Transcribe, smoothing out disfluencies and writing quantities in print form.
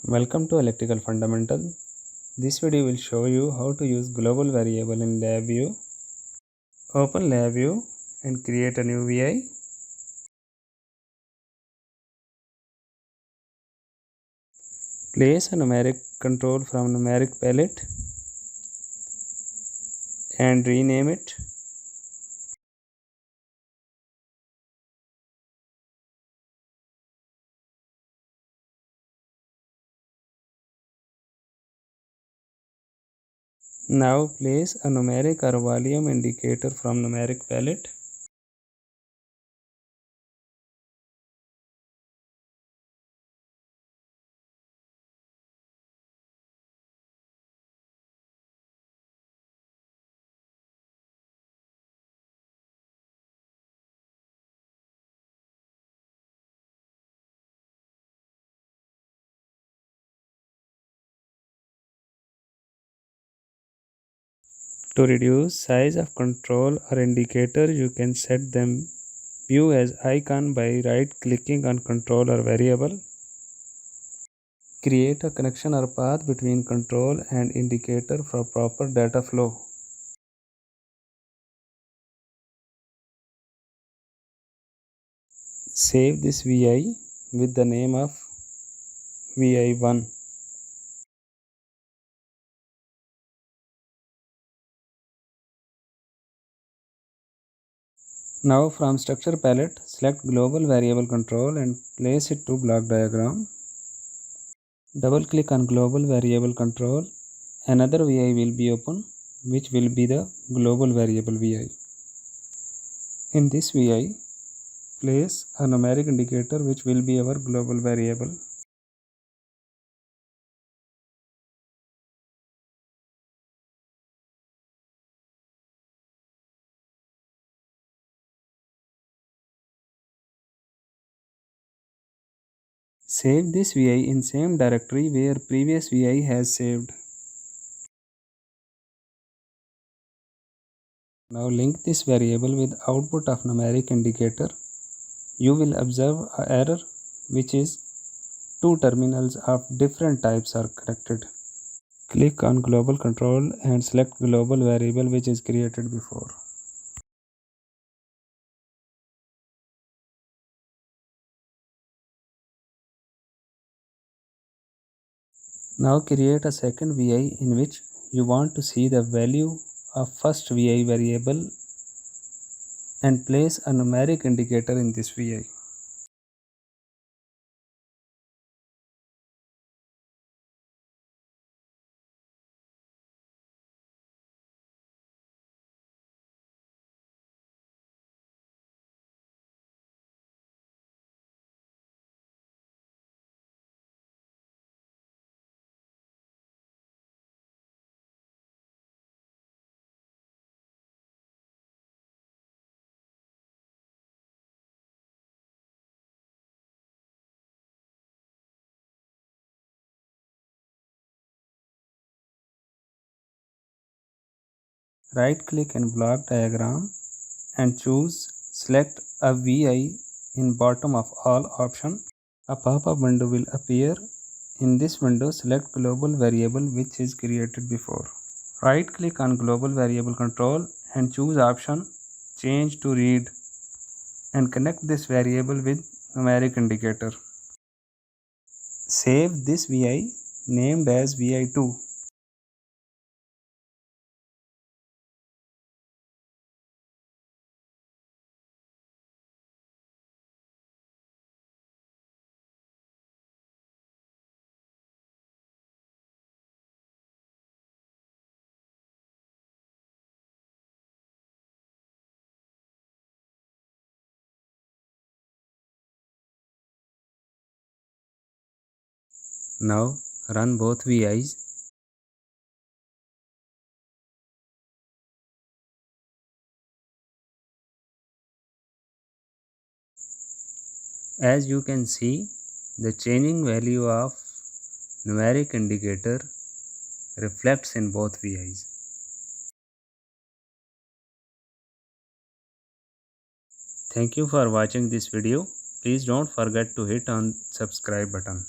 Welcome to Electrical Fundamental. This video will show you how to use global variable in LabVIEW. Open LabVIEW and create a new VI. Place a numeric control from numeric palette and rename it. Now place a numeric or volume indicator from numeric palette. To reduce size of control or indicator, you can set them view as icon by right clicking on control or variable. Create a connection or path between control and indicator for proper data flow. Save this VI with the name of VI1. Now from structure palette, select global variable control and place it to block diagram. Double click on global variable control. Another VI will be open, which will be the global variable VI. In this VI, place a numeric indicator which will be our global variable. Save this VI in same directory where previous VI has saved. Now link this variable with output of numeric indicator. You will observe an error which is two terminals of different types are connected. Click on global control and select global variable which is created before. Now create a second VI in which you want to see the value of first VI variable and place a numeric indicator in this VI. Right click in block diagram and choose select a VI in bottom of all option. A pop-up window will appear. In this window, select global variable which is created before. Right click on global variable control and choose option change to read and connect this variable with numeric indicator. Save this VI named as VI2. Now run both VIs. As you can see, the changing value of numeric indicator reflects in both VIs. Thank you for watching this video. Please don't forget to hit on subscribe button.